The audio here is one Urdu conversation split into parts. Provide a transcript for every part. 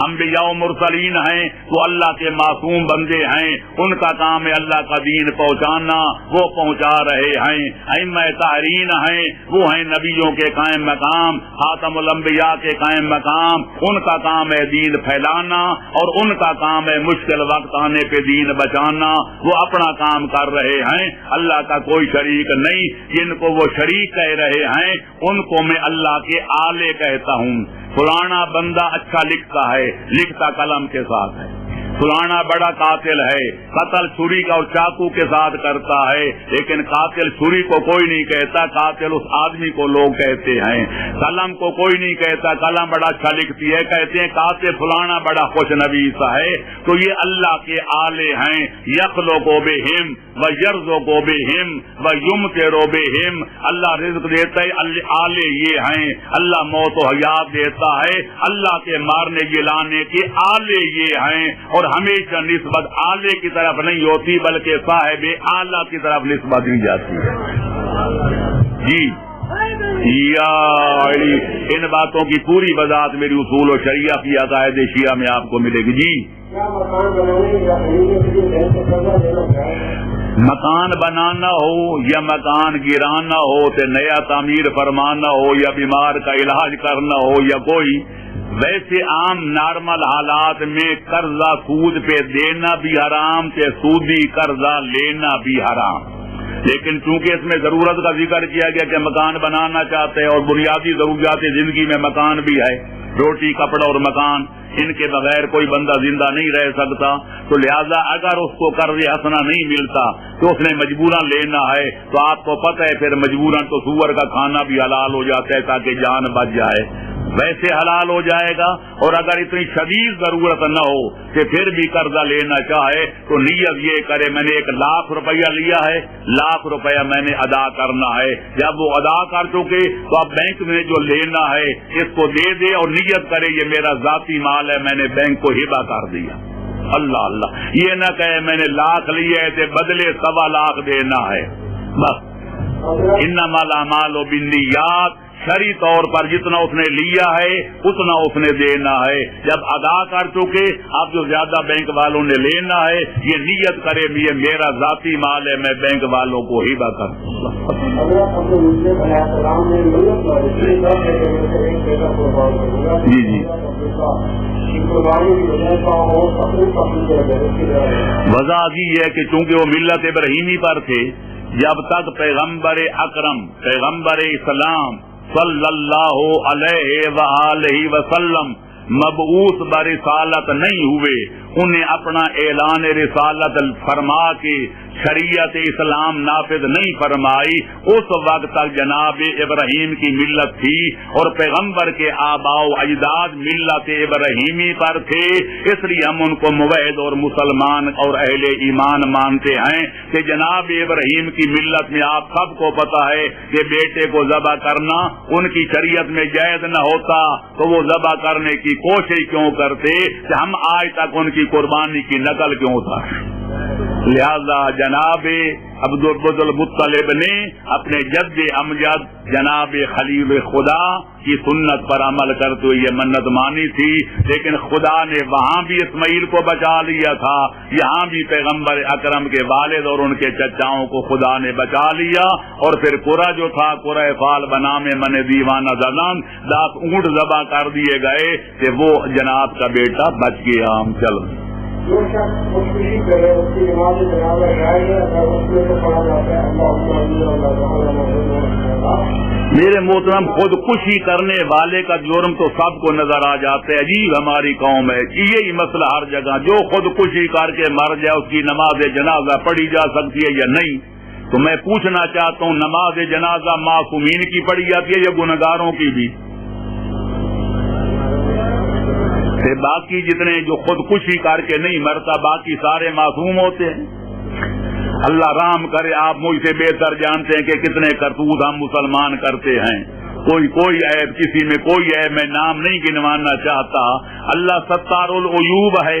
انبیاء و مرسلین ہیں وہ اللہ کے معصوم بندے ہیں، ان کا کام ہے اللہ کا دین پہنچانا، وہ پہنچا رہے ہیں۔ ائمہ طاہرین ہیں، وہ ہیں نبیوں کے قائم مقام، خاتم الانبیاء کے قائم مقام، ان کا کام ہے دین پھیلانا اور ان کا کام ہے مشکل وقت آنے پہ دین بچانا، وہ اپنا کام کر رہے ہیں، اللہ کا کوئی شریک نہیں۔ جن کو وہ شریک کہہ رہے ہیں ان کو میں اللہ کے آلے کہتا ہوں۔ فلانا بندہ اچھا لکھتا ہے، لکھتا قلم کے ساتھ ہے، فلانا بڑا قاتل ہے، قتل چھری کا اور چاقو کے ساتھ کرتا ہے، لیکن قاتل چھری کو کوئی نہیں کہتا، قاتل اس آدمی کو لوگ کہتے ہیں۔ قلم کو کوئی نہیں کہتا قلم بڑا اچھا لکھتی ہے، کہتے ہیں قاتل فلانا بڑا خوش نویس ہے۔ تو یہ اللہ کے آلے ہیں، یخلقو بہم ویرزقو بہم ویمطرو بہم، اللہ رزق دیتا ہے، آلے یہ ہیں، اللہ موت و حیات دیتا ہے، اللہ کے مارنے گلانے کے آلے یہ ہیں، اور ہمیشہ نسبت آلے کی طرف نہیں ہوتی بلکہ صاحب آلہ کی طرف نسبت دی جاتی ہے۔ جی یا ان باتوں کی پوری وضاحت میری اصول و شریعہ کی عقائد شیعہ میں آپ کو ملے گی۔ جی مکان بنانا ہو یا مکان گرانا ہو تو نیا تعمیر فرمانا ہو یا بیمار کا علاج کرنا ہو یا کوئی ویسے عام نارمل حالات میں قرضہ سود پہ دینا بھی حرام تے سودی قرضہ لینا بھی حرام، لیکن چونکہ اس میں ضرورت کا ذکر کیا گیا کہ مکان بنانا چاہتے ہیں اور بنیادی ضروریات زندگی میں مکان بھی ہے، روٹی کپڑا اور مکان، ان کے بغیر کوئی بندہ زندہ نہیں رہ سکتا، تو لہذا اگر اس کو قرض حسنہ نہیں ملتا تو اس نے مجبوراً لینا ہے، تو آپ کو پتہ ہے پھر مجبوراً تو سور کا کھانا بھی حلال ہو جاتا ہے تاکہ جان بچ جائے، ویسے حلال ہو جائے گا۔ اور اگر اتنی شدید ضرورت نہ ہو کہ پھر بھی قرضہ لینا چاہے تو نیت یہ کرے میں نے 1,00,000 روپیہ لیا ہے، 1,00,000 روپیہ میں نے ادا کرنا ہے، جب وہ ادا کر چکے تو اب بینک میں جو لینا ہے اس کو دے دے اور نیت کرے یہ میرا ذاتی مال ہے، میں نے بینک کو ہبہ کر دیا۔ اللہ اللہ، یہ نہ کہے میں نے 1,00,000 لیے تھے بدلے 1,25,000 دینا ہے، بس انما الاعمال بالنیات، شرعی طور پر جتنا اس نے لیا ہے اتنا اس نے دینا ہے، جب ادا کر چکے اب جو زیادہ بینک والوں نے لینا ہے یہ نیت کرے یہ میرا ذاتی مال ہے، میں بینک والوں کو ہبہ کر دوں۔ جی جی وضاحت یہ ہے کہ چونکہ وہ ملت ابراہیمی پر تھے، جب تک پیغمبر اکرم پیغمبر اسلام صلی اللہ علیہ وآلہ وسلم مبعوث برسالت نہیں ہوئے، انہیں اپنا اعلان رسالت فرما کے شریعت اسلام نافذ نہیں فرمائی، اس وقت تک جناب ابراہیم کی ملت تھی اور پیغمبر کے آباء و اجداد ملت ابراہیمی پر تھے، اس لیے ہم ان کو موحد اور مسلمان اور اہل ایمان مانتے ہیں کہ جناب ابراہیم کی ملت میں آپ سب کو پتا ہے کہ بیٹے کو ذبح کرنا ان کی شریعت میں جائز نہ ہوتا تو وہ ذبح کرنے کی کوشش کیوں کرتے کہ ہم آج تک ان کی قربانی کی نقل کیوں اتاریں؟ لہذا جناب عبد المطلب نے اپنے جد امجد جناب خلیل خدا کی سنت پر عمل کرتے ہوئے یہ منت مانی تھی، لیکن خدا نے وہاں بھی اسماعیل کو بچا لیا تھا، یہاں بھی پیغمبر اکرم کے والد اور ان کے چچاؤں کو خدا نے بچا لیا، اور پھر قرہ جو تھا قرہ فال بنا میں من دیوانہ زدن 10 اونٹ ذبح کر دیے گئے کہ وہ جناب کا بیٹا بچ گیا۔ ہم چل جو شخص خودکشی کرے اس کی نماز جنازہ جائز ہے، اگر اس میں تو پڑھا جاتا ہے میرے محترم خودکشی کرنے والے کا جرم تو سب کو نظر آ جاتا ہے، عجیب ہماری قوم ہے کہ یہی مسئلہ ہر جگہ، جو خودکشی کر کے مر جائے اس کی نماز جنازہ پڑھی جا سکتی ہے یا نہیں؟ تو میں پوچھنا چاہتا ہوں نماز جنازہ معصومین کی پڑھی جاتی ہے یا گنہگاروں کی بھی؟ باقی جتنے جو خودکشی کر کے نہیں مرتا باقی سارے معصوم ہوتے ہیں۔ اللہ رحم کرے، آپ مجھ سے بہتر جانتے ہیں کہ کتنے کرتوت ہم مسلمان کرتے ہیں، کوئی عیب کسی میں کوئی عیب میں نام نہیں گنوانا چاہتا، اللہ ستار العیوب ہے،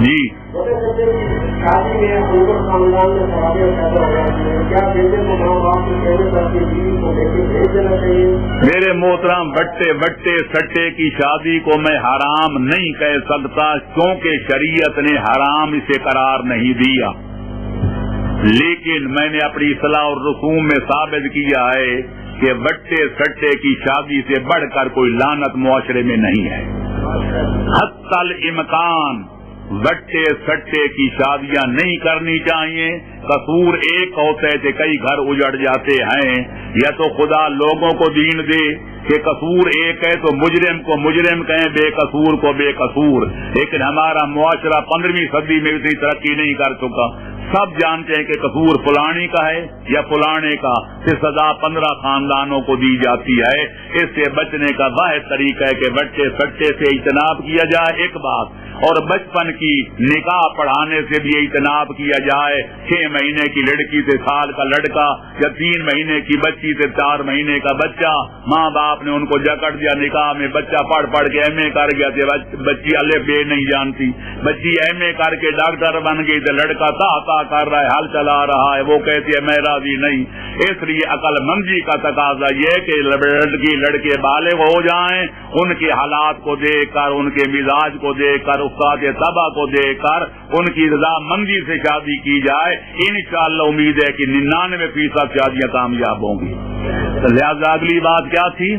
جی شادی میں اوپر خاندان میں خرابیاں پیدا ہو جاتی ہیں، کیا بیٹے کو ماں باپ کے کہنے پر اپنی بیوی کو لے کے بھیج دینا چاہیے؟ میرے محترم بٹے سٹے کی شادی کو میں حرام نہیں کہہ سکتا، کیونکہ شریعت نے حرام اسے قرار نہیں دیا، لیکن میں نے اپنی اصلاح اور رسوم میں ثابت کیا ہے کہ بٹے سٹے کی شادی سے بڑھ کر کوئی لعنت معاشرے میں نہیں ہے۔ حتی الامکان بٹے سٹے کی شادیاں نہیں کرنی چاہیے۔ قصور ایک ہوتا ہے کہ کئی گھر اجڑ جاتے ہیں، یا تو خدا لوگوں کو دین دے کہ قصور ایک ہے تو مجرم کو مجرم کہیں، بے قصور کو بے قصور، لیکن ہمارا معاشرہ 15ویں صدی میں اتنی ترقی نہیں کر چکا۔ سب جانتے ہیں کہ قصور فلانی کا ہے یا فلانے کا، پھر سزا 15 خاندانوں کو دی جاتی ہے۔ اس سے بچنے کا واحد طریقہ ہے کہ بچے سٹے سے اجتناب کیا جائے، ایک بات، اور بچپن کی نکاح پڑھانے سے بھی اجتناب کیا جائے۔ 6 مہینے کی لڑکی سے سال کا لڑکا، یا 3 مہینے کی بچی سے 4 مہینے کا بچہ، ماں باپ نے ان کو جکڑ دیا نکاح میں، بچہ پڑھ کے ایم اے کر گیا تھا، بچی الف بے نہیں جانتی، بچی ایم اے کر کے ڈاکٹر بن گئی تو لڑکا تا کر رہا ہے، ہل چلا رہا ہے، وہ کہتی ہے میں راضی نہیں۔ اس لیے عقل مندی کا تقاضا یہ کہ لڑکی لڑکے بالغ ہو جائیں، ان کے حالات کو دیکھ کر، ان کے مزاج کو دیکھ کر، استاد طبع کو دیکھ کر ان کی رضامندی سے شادی کی جائے۔ انشاءاللہ امید ہے کہ 99% شادیاں کامیاب ہوں گی۔ لہذا اگلی بات کیا تھی؟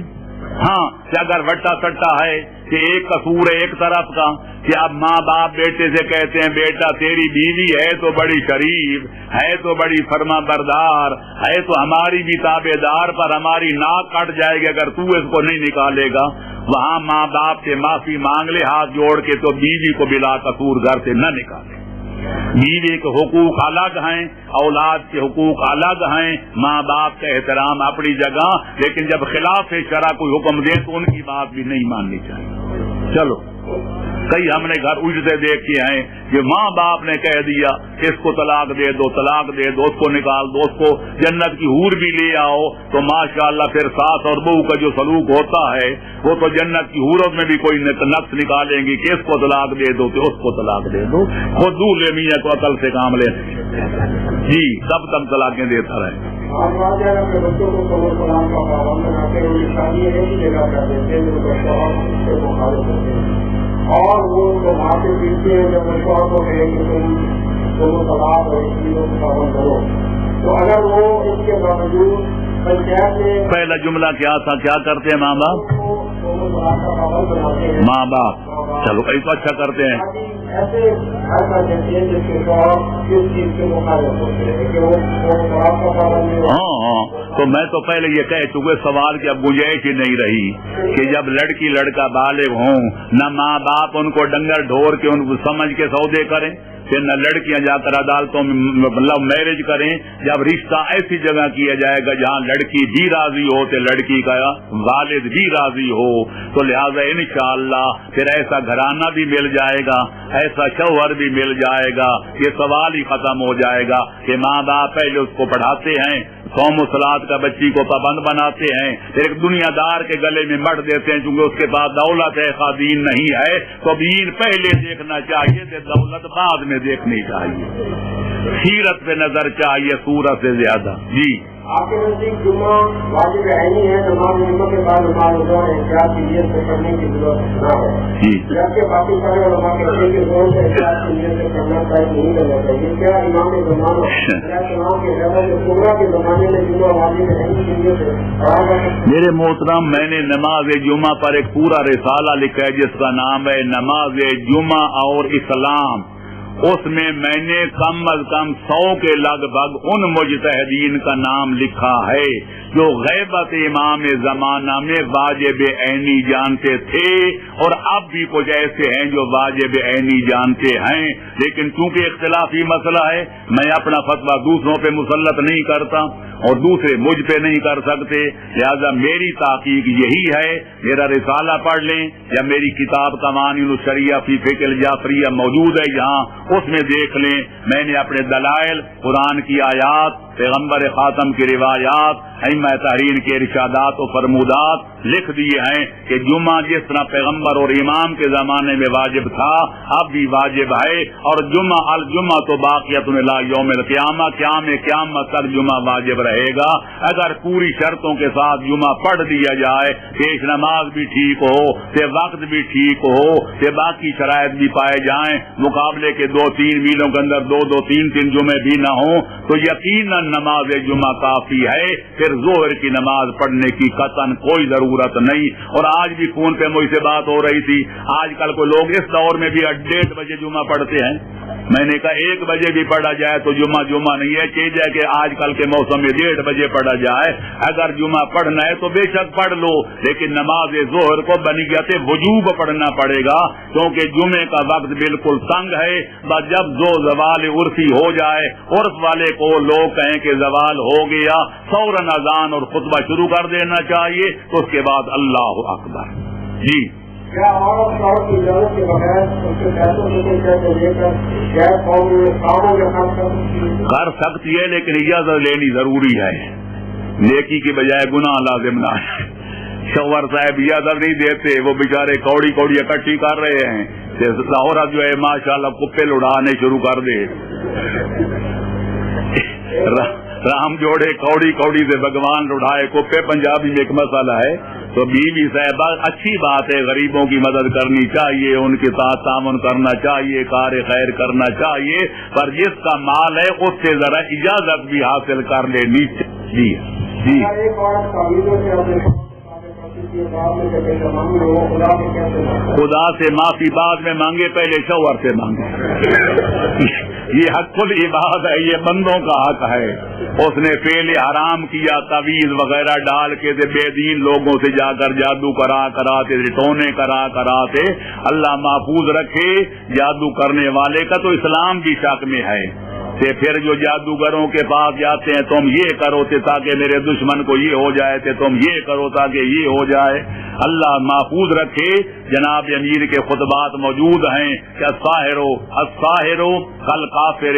ہاں کہ اگر وٹا سٹا ہے کہ ایک قصور ہے ایک طرف کا، کہ اب ماں باپ بیٹے سے کہتے ہیں بیٹا تیری بیوی ہے تو بڑی شریف ہے، تو بڑی فرما بردار ہے، تو ہماری بھی تابع دار، پر ہماری ناک کٹ جائے گی اگر تو اس کو نہیں نکالے گا۔ وہاں ماں باپ سے معافی مانگ لے ہاتھ جوڑ کے، تو بیوی کو بلا قصور گھر سے نہ نکالے۔ بیوی کے حقوق الگ ہیں، اولاد کے حقوق الگ ہیں، ماں باپ کا احترام اپنی جگہ، لیکن جب خلاف شرع کوئی حکم دے تو ان کی بات بھی نہیں ماننی چاہیے۔ چلو کئی ہم نے گھر اجڑتے دیکھے ہیں کہ ماں باپ نے کہہ دیا کہ اس کو طلاق دے دو، طلاق دے دو، اس کو نکال دو، اس کو جنت کی حور بھی لے آؤ، تو ماشاءاللہ پھر ساس اور بہو کا جو سلوک ہوتا ہے وہ تو جنت کی حوروں میں بھی کوئی نقص نکالیں گی کہ اس کو طلاق دے دو، کہ اس کو طلاق دے دو۔ خود دولے میاں کو عقل سے کام لے جی، سب تک طلاقیں دیتا رہے۔ اپنے بچوں کو قبول قرآن کا پابند بنا کے ان کی شادی ایک ہی جگہ کر دیتے ہیں، جو مخالف ہوتے ہیں، اور وہ وہاں سے پیچھے جب شوہر کو کہیں کہ تم طلاق اور اس چیزوں کو پابند کرو، تو اگر وہ اس کے باوجود پنچایت میں پہلا جملہ کیا تھا، کیا کرتے ہیں ماں باپ؟ ماں باپ چلو کئی تو اچھا کرتے ہیں، ایسے گھر کر دیتے ہیں جس کے شوہر کس چیز کے مخالف ہوتے ہیں کہ وہ طلاق کا پابند نہیں۔ ہاں تو میں تو پہلے یہ کہہ چکے، سوال کی اب گنجائش ہی نہیں رہی کہ جب لڑکی لڑکا بالغ ہوں، نہ ماں باپ ان کو ڈنگر ڈھور کے ان کو سمجھ کے سودے کریں، پھر نہ لڑکیاں جا کر عدالتوں میں لو میرج کریں۔ جب رشتہ ایسی جگہ کیا جائے گا جہاں لڑکی بھی راضی ہو تو لڑکی کا والد بھی راضی ہو، تو لہذا انشاءاللہ پھر ایسا گھرانہ بھی مل جائے گا، ایسا شوہر بھی مل جائے گا، یہ سوال ہی ختم ہو جائے گا کہ ماں باپ پہلے اس کو پڑھاتے ہیں، قوم و صلاحت کا بچی کو پابند بناتے ہیں، پھر ایک دنیا دار کے گلے میں مٹ دیتے ہیں، چونکہ اس کے بعد دولت ہے خادین نہیں ہے، تو دین پہلے دیکھنا چاہیے کہ دولت بعد میں دیکھنی چاہیے، سیرت پہ نظر چاہیے صورت سے زیادہ۔ جی آپ کے نزدیک جمعہ واجب عینی ہے، نماز جمعہ کے بعد نماز روزہ احتیاط کی نیت سے کرنے کی ضرورت نہ ہے، جبکہ باقی سارے علماء کہتے ہیں کہ زور سے احتیاط کی نیت سے کرنا چاہیے، نہیں کرنا چاہیے۔ کیا امام زمانہ کے صغریٰ کے زمانے میں جمعہ واجب عینی کی نیت سے پڑھا جا سکتا ہے؟ میرے محترم، میں نے نماز جمعہ پر ایک پورا رسالہ لکھا ہے جس کا نام ہے نماز جمعہ اور اسلام۔ اس میں نے کم از کم 100 کے لگ بھگ ان مجتہدین کا نام لکھا ہے جو غیبت امام زمانہ میں واجب عینی جانتے تھے، اور اب بھی کچھ ایسے ہیں جو واجب عینی جانتے ہیں، لیکن چونکہ اختلافی مسئلہ ہے میں اپنا فتویٰ دوسروں پہ مسلط نہیں کرتا اور دوسرے مجھ پہ نہیں کر سکتے، لہذا میری تحقیق یہی ہے، میرا رسالہ پڑھ لیں یا میری کتاب قوانین الشریعہ فی فقہ الجعفریہ موجود ہے، یہاں اس میں دیکھ لیں میں نے اپنے دلائل قرآن کی آیات پیغمبر خاتم کی روایات ائمہ تحریر کے ارشادات و فرمودات لکھ دیے ہیں کہ جمعہ جس طرح پیغمبر اور امام کے زمانے میں واجب تھا اب بھی واجب ہے، اور جمعہ الجمعہ تو باقیۃ الی یوم القیامہ، قیامت تک جمعہ واجب رہے گا اگر پوری شرطوں کے ساتھ جمعہ پڑھ دیا جائے، پیش نماز بھی ٹھیک ہو، کہ وقت بھی ٹھیک ہو، کہ باقی شرائط بھی پائے جائیں، مقابلے کے 2-3 میلوں کے اندر 2 3 جمعے بھی نہ ہوں، تو یقیناً نماز جمعہ کافی ہے، پھر ظہر کی نماز پڑھنے کی قطعاً کوئی ضرورت نہیں۔ اور آج بھی فون پہ مجھ سے بات ہو رہی تھی، آج کل کو لوگ اس دور میں بھی 1:30 بجے جمعہ پڑھتے ہیں، میں نے کہا 1 بجے بھی پڑھا جائے تو جمعہ نہیں ہے، چاہیے کہ آج کل کے موسم میں 1:30 بجے پڑھا جائے، اگر جمعہ پڑھنا ہے تو بے شک پڑھ لو، لیکن نماز ظہر کو بنیت وجوب پڑھنا پڑے گا، کیونکہ جمعے کا وقت بالکل تنگ ہے، بس جب زوال عرفی ہو جائے، عرف والے کو لوگ کہیں کہ زوال ہو گیا، فوراً اذان اور خطبہ شروع کر دینا چاہیے، تو اس کے بعد اللہ اکبر۔ جی کیا عورت شوہر کی اجازت کے بغیر اس کے پیسوں سے کوئی پیسے لے کر غیر قومی کاموں میں خرچ کر سکتی ہے، لیکن اجازت لینی ضروری ہے، نیکی کی بجائے گناہ لازم نہ ہے۔ شوہر صاحب اجازت نہیں دیتے، وہ بیچارے کوڑی اکٹھی کر رہے ہیں، عورت جو ہے ماشاءاللہ کپے اڑانے شروع کر دے، رام جوڑے کوڑی سے بھگوان اڑائے کپے، پنجابی میں ایک مسئلہ ہے۔ تو بیوی صاحبہ اچھی بات ہے، غریبوں کی مدد کرنی چاہیے، ان کے ساتھ تعاون کرنا چاہیے، کار خیر کرنا چاہیے، پر جس کا مال ہے اس سے ذرا اجازت بھی حاصل کر لینی چاہیے۔ جی ایک عورت تعلیموں سے اپنے خدا سے معافی بعد میں مانگے، پہلے شوہر سے مانگے، یہ حق العباد ہے، یہ بندوں کا حق ہے۔ اس نے فعل حرام کیا، تعویذ وغیرہ ڈال کے بے دین لوگوں سے جا کر جادو کراتے، ٹونے کراتے، اللہ محفوظ رکھے جادو کرنے والے کا، تو اسلام بھی شک میں ہے۔ پھر جو جادوگروں کے پاس جاتے ہیں، تم یہ کرو تاکہ میرے دشمن کو یہ ہو جائے، تم یہ کرو تاکہ یہ ہو جائے، اللہ محفوظ رکھے۔ جناب امیر کے خطبات موجود ہیں کہ الساحر کالکافر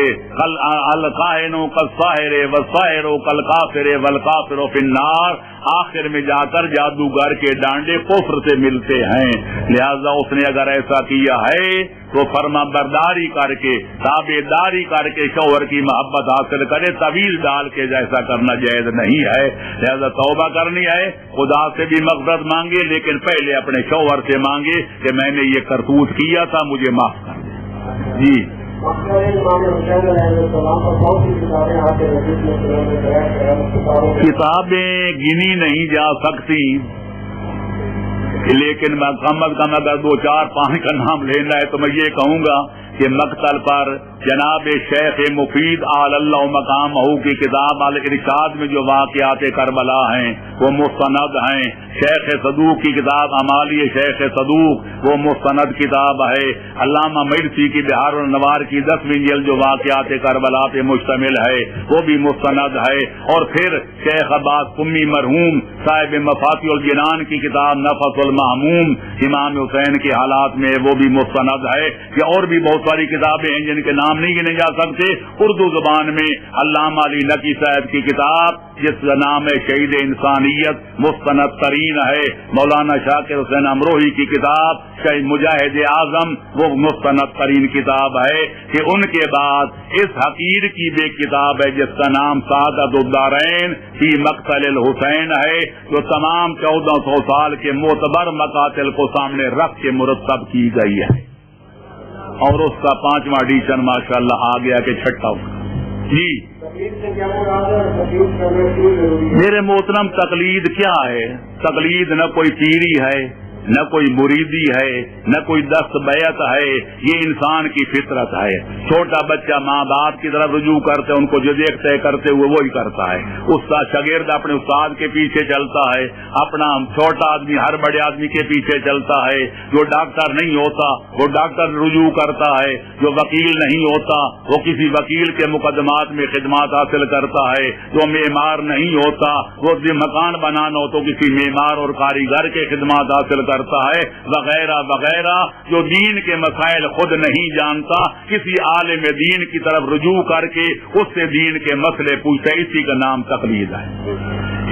الکاہن کالساحر والساحر کالکافر والکافر فی النار، آخر میں جا کر جادوگر کے ڈانڈے کفر سے ملتے ہیں، لہذا اس نے اگر ایسا کیا ہے تو فرما برداری کر کے، تابعداری کر کے شوہر کی محبت حاصل کرے، طویل ڈال کے جیسا کرنا جائز نہیں ہے، لہذا توبہ کرنی ہے، خدا سے بھی مغفرت مانگے، لیکن پہلے اپنے شوہر سے مانگے کہ میں نے یہ کرتوت کیا تھا، مجھے معاف کر دے۔ جی کتابیں گنی نہیں جا سکتی، لیکن میں کم از کم اگر 2 4 5 کا نام لینا ہے تو میں یہ کہوں گا کہ مقتل پر جناب شیخ مفید آل اللہ مقامہ کی کتاب الارشاد میں جو واقعات کربلا ہیں وہ مستند ہیں، شیخ صدوق کی کتاب امالی شیخ صدوق وہ مستند کتاب ہے، علامہ مرسی کی بہار النوار کی 10ویں جلد جو واقعات کربلا پہ مشتمل ہے وہ بھی مستند ہے، اور پھر شیخ عباس قمی مرحوم صاحب مفاتیح الجنان کی کتاب نفس المحموم امام حسین کے حالات میں وہ بھی مستند ہے، کہ اور بھی بہت ساری کتابیں ہیں جن کے نام نہیں گنے جا سکتے۔ اردو زبان میں علامہ علی نقی صاحب کی کتاب جس کا نام ہے شہید انسانیت مستند ترین ہے، مولانا شاکر حسین امروہی کی کتاب شہید مجاہد اعظم وہ مستند ترین کتاب ہے، کہ ان کے بعد اس حقیر کی بھی کتاب ہے جس کا نام سعادت الدارین فی مقتل الحسین ہے، جو تمام 1400 سال کے معتبر مقاتل کو سامنے رکھ کے مرتب کی گئی ہے، اور اس کا 5واں ایڈیشن ماشاءاللہ آ گیا کہ 6واں۔ جی میرے محترم تقلید کیا ہے؟ تقلید نہ کوئی پیری ہے، نہ کوئی مریدی ہے، نہ کوئی دست بیعت ہے، یہ انسان کی فطرت ہے۔ چھوٹا بچہ ماں باپ کی طرف رجوع کرتے ان کو جو دیکھتے کرتے ہوئے وہی کرتا ہے، استاد شاگرد اپنے استاد کے پیچھے چلتا ہے، اپنا چھوٹا آدمی ہر بڑے آدمی کے پیچھے چلتا ہے، جو ڈاکٹر نہیں ہوتا وہ ڈاکٹر رجوع کرتا ہے، جو وکیل نہیں ہوتا وہ کسی وکیل کے مقدمات میں خدمات حاصل کرتا ہے، جو معمار نہیں ہوتا وہ مکان بنانا ہو تو کسی معمار اور کاریگر کے خدمات حاصل کرتا کرتا ہے وغیرہ وغیرہ. جو دین کے مسائل خود نہیں جانتا کسی عالم دین کی طرف رجوع کر کے اس سے دین کے مسئلے پوچھتا ہے, اسی کا نام تقلید ہے.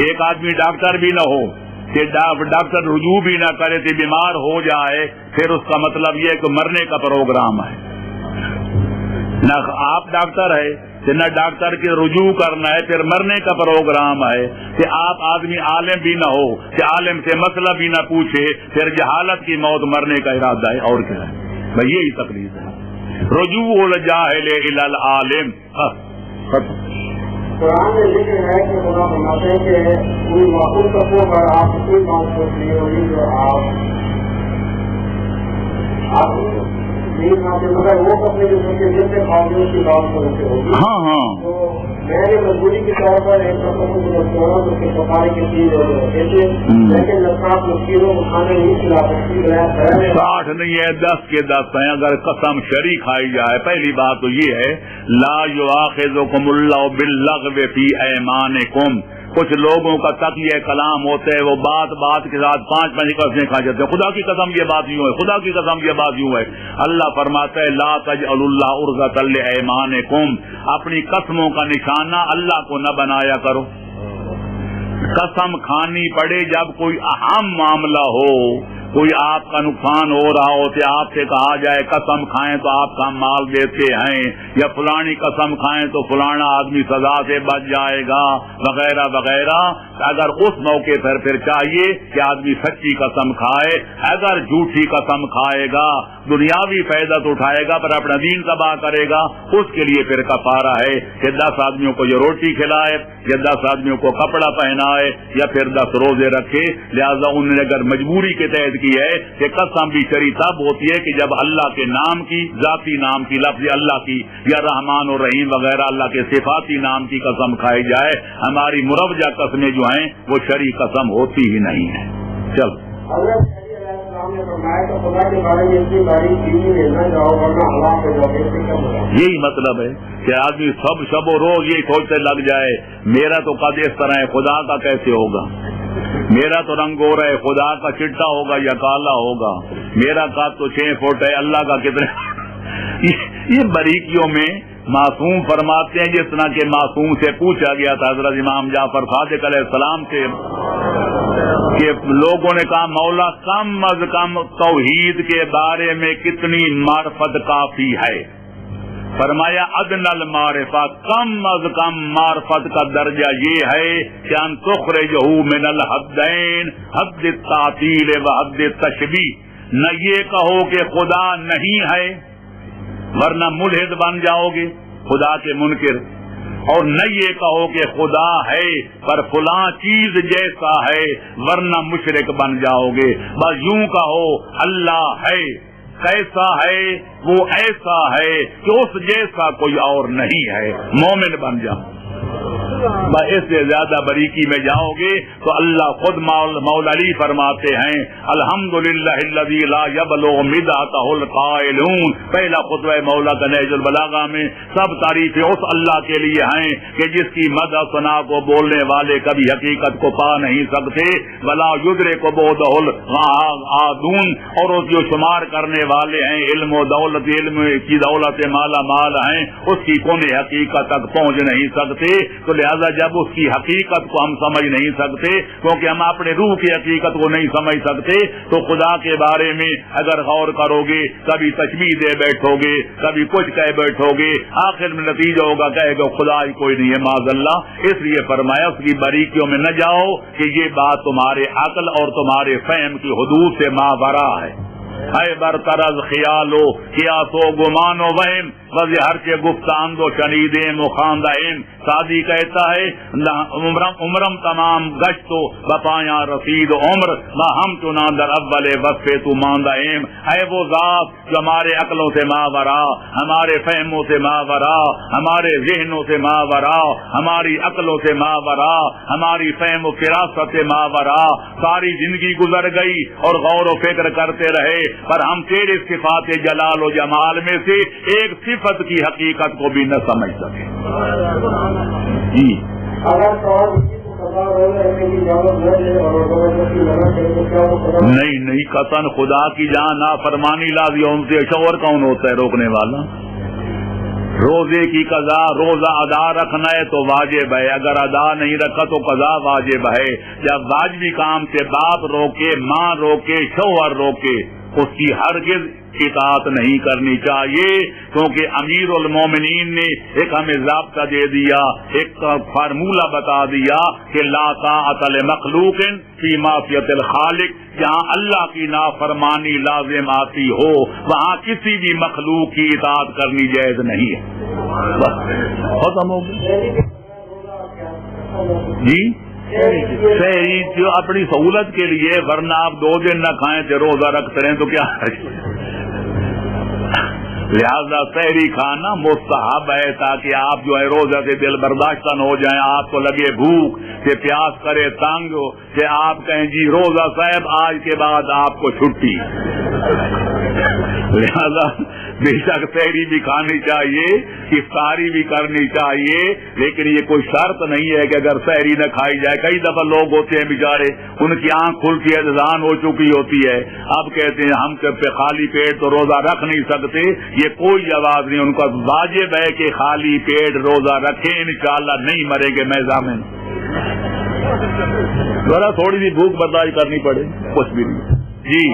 ایک آدمی ڈاکٹر بھی نہ ہو کہ ڈاکٹر رجوع بھی نہ کرے تو بیمار ہو جائے, پھر اس کا مطلب یہ ہے کہ مرنے کا پروگرام ہے. نہ آپ ڈاکٹر ہے کہ نہ ڈاکٹر کی رجوع کرنا ہے, پھر مرنے کا پروگرام ہے. کہ آپ آدمی عالم بھی نہ ہو کہ عالم سے مسئلہ بھی نہ پوچھے, پھر جہالت کی موت مرنے کا ارادہ ہے. اور کیا ہے بھائی, یہی تقلید ہے. رجوع الجاہل الی العالم. قرآن میں ذکر ہے کہ خدا فرماتے ہیں کہ کوئی معقول تقوی پر آپ کوئی بات سوچ لی ہوگی جو آپ نہیں کھاتے, مگر وہ اپنے جو سوچے جن سے کھاتے کی بات سوچتے ہوگی. ہاں ہاں, تو میں نے مجبوری کے طور پر ایک سفر کو رکھا تو اس کے سفارے کی چیز کہتے لیکن لذات مشکلوں کو کھانے نہیں کھلا سکتی. 60 نہیں ہے 10 کے 10 ہیں. اگر قسم شری کھائی جائے, پہلی بات تو یہ ہے لا یؤاخذکم اللہ باللغو فی ایمانکم. کچھ لوگوں کا تقیہ کلام ہوتا ہے, وہ بات کے ساتھ 5 قسمیں کھا جاتے ہیں. خدا کی قسم یہ بات یوں ہے, خدا کی قسم یہ بات یوں ہے. اللہ فرماتا ہے لا تجعلوا اللہ عرضۃ لایمانکم. اپنی قسموں کا نشانہ اللہ کو نہ بنایا کرو. قسم کھانی پڑے جب کوئی اہم معاملہ ہو, کوئی آپ کا نقصان ہو رہا ہو تو آپ سے کہا جائے قسم کھائیں تو آپ کا مال دیتے ہیں, یا فلانی قسم کھائیں تو فلانا آدمی سزا سے بچ جائے گا وغیرہ وغیرہ. اگر اس موقع پر پھر چاہیے کہ آدمی سچی قسم کھائے. اگر جھوٹی قسم کھائے گا دنیاوی فائدہ تو اٹھائے گا پر اپنا دین تباہ کرے گا, اس کے لیے پھر کفارہ ہے کہ 10 آدمیوں کو یہ روٹی کھلائے, یا 10 آدمیوں کو کپڑا پہنائے, یا پھر 10 روزے رکھے. لہذا انہوں نے اگر مجبوری کے تحت کی ہے کہ قسم بھی شرعی تب ہوتی ہے کہ جب اللہ کے نام کی, ذاتی نام کی, لفظ اللہ کی, یا رحمان اور رحیم وغیرہ اللہ کے صفاتی نام کی قسم کھائی جائے. ہماری مروجہ قسمیں جو ہیں وہ شرعی قسم ہوتی ہی نہیں ہے. چل یہی مطلب ہے کہ آدمی سب شب و روز یہی سوچتے لگ جائے میرا تو قد اس طرح ہے, خدا کا کیسے ہوگا, میرا تو رنگ ہو رہا ہے, خدا کا چٹا ہوگا یا کالا ہوگا, میرا قد تو 6 فٹ ہے, اللہ کا کتنے. یہ باریکیوں میں معصوم فرماتے ہیں جس طرح کے معصوم سے پوچھا گیا تھا حضرت امام جعفر صادق علیہ السلام سے کہ لوگوں نے کہا مولا کم از کم توحید کے بارے میں کتنی معرفت کافی ہے. فرمایا ادنى المعرفت, کم از کم معرفت کا درجہ یہ ہے کہ ان تخرجہ من الحدین, حد التعطیل و حد التشبیہ. نہ یہ کہو کہ خدا نہیں ہے ورنہ ملحد بن جاؤ گے خدا کے منکر, اور نہ یہ کہو کہ خدا ہے پر فلاں چیز جیسا ہے ورنہ مشرک بن جاؤ گے. بس یوں کہو اللہ ہے, کیسا ہے وہ ایسا ہے کہ اس جیسا کوئی اور نہیں ہے, مومن بن جاؤ. اس سے زیادہ باریکی میں جاؤ گے تو اللہ خود مولا علی فرماتے ہیں الحمدللہ الذی لا یبلغ مدحہ القائلون. پہلا خطبہ مولا کا نہج البلاغہ میں سب تعریفیں اس اللہ کے لیے ہیں کہ جس کی مدح ثنا کو بولنے والے کبھی حقیقت کو پا نہیں سکتے, ولا یدرک بعدہ العادون, اور اس جو شمار کرنے والے ہیں علم و دولت, علم کی دولت مالا مال ہیں, اس کی کوئی حقیقت تک پہنچ نہیں سکتے. تو لہذا جب اس کی حقیقت کو ہم سمجھ نہیں سکتے کیونکہ ہم اپنے روح کی حقیقت کو نہیں سمجھ سکتے, تو خدا کے بارے میں اگر غور کرو گے کبھی تشبیہ دے بیٹھو گے, کبھی کچھ کہہ بیٹھو گے, آخر میں نتیجہ ہوگا کہے گا خدا ہی کوئی نہیں ہے معاذ اللہ. اس لیے فرمایا اس کی باریکیوں میں نہ جاؤ کہ یہ بات تمہارے عقل اور تمہارے فہم کی حدود سے ماورا ہے. ہے برطرز خیالو قیاسو گمانو وہم وز ہر کے گفتاند و شنیدیم و خاندہم. سادی کہتا ہے عمرم تمام گشت و بپایا رسید عمر ما ہم چنا در اول وصفے تو ماندہم. ہے وہ ذات جو ہمارے عقلوں سے ماورا, ہمارے فہموں سے ماورا, ہمارے ذہنوں سے ماورا, ہماری عقلوں سے ماورا, ہماری فہم و فراست سے ماورا. ساری زندگی گزر گئی اور غور و فکر کرتے رہے پر ہم تیرے صفات جلال و جمال میں سے ایک صفت کی حقیقت کو بھی نہ سمجھ سکے. جی اگر نہیں قطن خدا کی جان نافرمانی لازی ان سے شور کون ہوتا ہے روکنے والا؟ روزے کی قضا روزہ ادا رکھنا ہے تو واجب ہے، اگر ادا نہیں رکھا تو قضا واجب ہے۔ جب واجبی کام سے باپ روکے، ماں روکے، شوہر روکے، اس کی ہرگز اطاعت نہیں کرنی چاہیے، کیونکہ امیر المومنین نے ایک ہمیں ضابطہ دے دیا، ایک فارمولہ بتا دیا کہ لا طاعت لمخلوق فی معصیت الخالق، جہاں اللہ کی نافرمانی لازم آتی ہو وہاں کسی بھی مخلوق کی اطاعت کرنی جائز نہیں ہے۔ بس ختم ہو گیا جی۔ شہری جو اپنی سہولت کے لیے، ورنہ آپ 2 دن نہ کھائیں تو روزہ رکھتے رہیں تو کیا ہے؟ لہذا سحری کھانا مستحب ہے تاکہ آپ جو ہے روزہ سے دل برداشتہ ہو جائیں، آپ کو لگے بھوک کہ پیاس کرے تنگ کہ آپ کہیں جی روزہ صاحب آج کے بعد آپ کو چھٹی۔ لہذا بے شک سحری بھی کھانی چاہیے، افطاری بھی کرنی چاہیے، لیکن یہ کوئی شرط نہیں ہے کہ اگر سحری نہ کھائی جائے۔ کئی دفعہ لوگ ہوتے ہیں بیچارے، ان کی آنکھ کھلتی ہے، اذان ہو چکی ہوتی ہے، اب کہتے ہیں ہم پہ خالی پیٹ تو روزہ رکھ نہیں سکتے۔ یہ کوئی جواز نہیں، ان کا واجب ہے کہ خالی پیٹ روزہ رکھیں، انشاءاللہ نہیں مریں گے میزامن۔ ذرا تھوڑی سی بھوک برداشت کرنی پڑے، کچھ بھی نہیں جی۔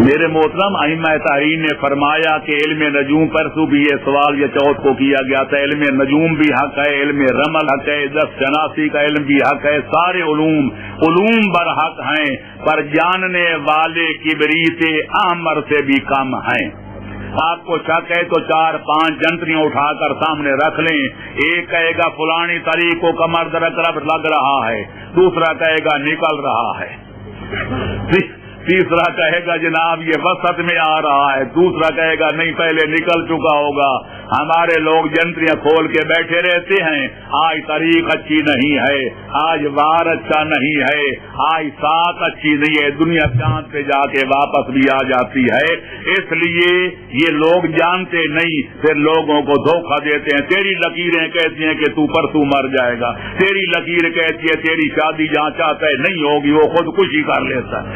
میرے محترم ائمہ تحریر نے فرمایا کہ علم نجوم پر بھی یہ سوال یہ چوتھ کو کیا گیا تھا، علم نجوم بھی حق ہے، علم رمل حق ہے، دس شناسی کا علم بھی حق ہے، سارے علوم بر حق ہیں، پر جاننے والے کبریت احمر سے بھی کم ہیں۔ آپ کو شک ہے تو 4-5 جنتریاں اٹھا کر سامنے رکھ لیں، ایک کہے گا فلانی تاریخ کو کمر درد لگ رہا ہے، دوسرا کہے گا نکل رہا ہے، تیسرا کہے گا جناب یہ وسط میں آ رہا ہے، دوسرا کہے گا نہیں پہلے نکل چکا ہوگا۔ ہمارے لوگ جنتریاں کھول کے بیٹھے رہتے ہیں، آج تاریخ اچھی نہیں ہے، آج وار اچھا نہیں ہے، آج سات اچھی نہیں ہے، دنیا چاند پہ جا کے واپس بھی آ جاتی ہے۔ اس لیے یہ لوگ جانتے نہیں، پھر لوگوں کو دھوکہ دیتے ہیں۔ تیری لکیریں کہتی ہیں کہ تو پرسوں مر جائے گا، تیری لکیر کہتی ہے تیری شادی جہاں چاہتا ہے نہیں ہوگی، وہ خودکشی کر لیتا ہے،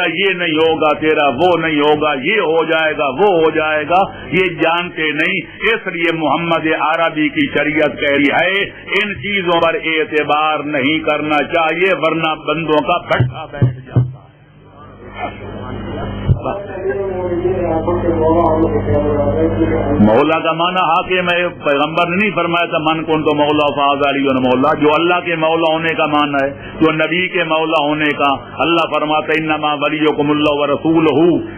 یہ نہیں ہوگا، تیرا وہ نہیں ہوگا، یہ ہو جائے گا، وہ ہو جائے گا، یہ جانتے نہیں۔ اس لیے محمد عربی کی شریعت کہہ رہی ہے ان چیزوں پر اعتبار نہیں کرنا چاہیے، ورنہ بندوں کا بھٹا بیٹھ جاتا ہے۔ مولا کا معنی حاکم ہے، پیغمبر نے نہیں فرمایا تھا من کن تو مولا فاز علی مولا، جو اللہ کے مولا ہونے کا معنی ہے، جو نبی کے مولا ہونے کا۔ اللہ فرماتا انما ولیکم اللہ ورسولہ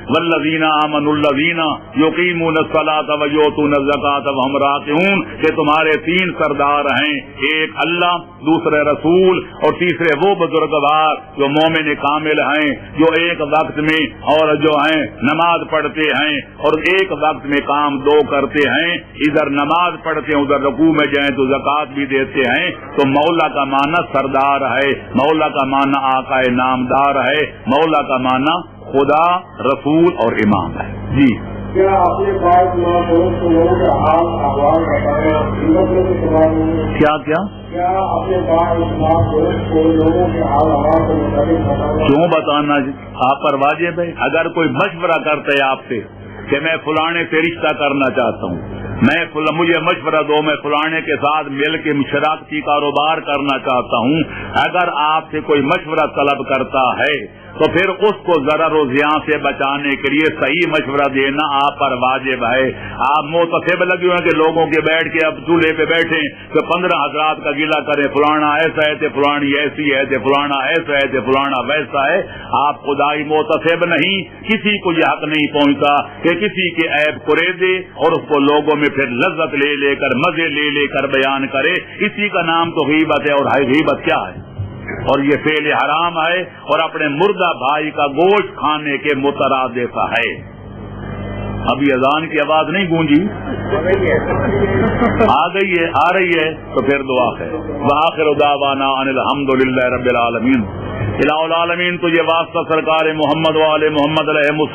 والذین آمنوا الذین یقیمون الصلاۃ ویؤتون الزکاۃ وہم راکعون، کہ تمہارے 3 سردار ہیں، ایک اللہ، دوسرے رسول، اور تیسرے وہ بزرگوار جو مومن کامل ہیں، جو ایک وقت میں اور جو ہیں نماز پڑھتے ہیں اور ایک وقت میں کام 2 کرتے ہیں، ادھر نماز پڑھتے ہیں ادھر رکوع میں جائیں تو زکوٰۃ بھی دیتے ہیں۔ تو مولا کا معنی سردار ہے، مولا کا معنی آقا نامدار ہے، مولا کا معنی خدا، رسول اور امام ہے جی۔ کیا اپنے پاس لوگوں کے حال احوال بتانا کیا اپنے پاس لوگوں کے حال احوال کو متعلق بتانا کیوں بتانا آپ پر واجب ہے؟ اگر کوئی مشورہ کرتا ہے آپ سے کہ میں فلانے سے رشتہ کرنا چاہتا ہوں، مجھے مشورہ دو، میں فلانے کے ساتھ مل کے شراکتی کاروبار کرنا چاہتا ہوں، اگر آپ سے کوئی مشورہ طلب کرتا ہے تو پھر اس کو ضرر و زیاں سے بچانے کے لیے صحیح مشورہ دینا آپ پر واجب ہے۔ آپ متصب لگے ہوئے کہ لوگوں کے بیٹھ کے اب چولہے پہ بیٹھے تو 15 حضرات کا گلہ کریں، فلانا ایسا ہے تو فلانی ایسی ہے تو فلانا ایسا ہے تو فلانا ویسا ہے۔ آپ خدائی متصب نہیں، کسی کو یہ حق نہیں پہنچتا کہ کسی کے عیب کرے دے اور اس کو لوگوں میں پھر لذت لے کر مزے لے کر بیان کرے، اسی کا نام تو غیبت ہے۔ اور غیبت کیا ہے؟ اور یہ فعل حرام ہے اور اپنے مردہ بھائی کا گوشت کھانے کے مترادف ہے۔ ابھی اذان کی آواز نہیں گونجی؟ آ رہی ہے تو پھر دعا ہے۔ وآخر دعوانا ان الحمدللہ رب العالمین۔ الہ العالمین تو یہ واسطہ سرکار محمد و آل محمد علیہ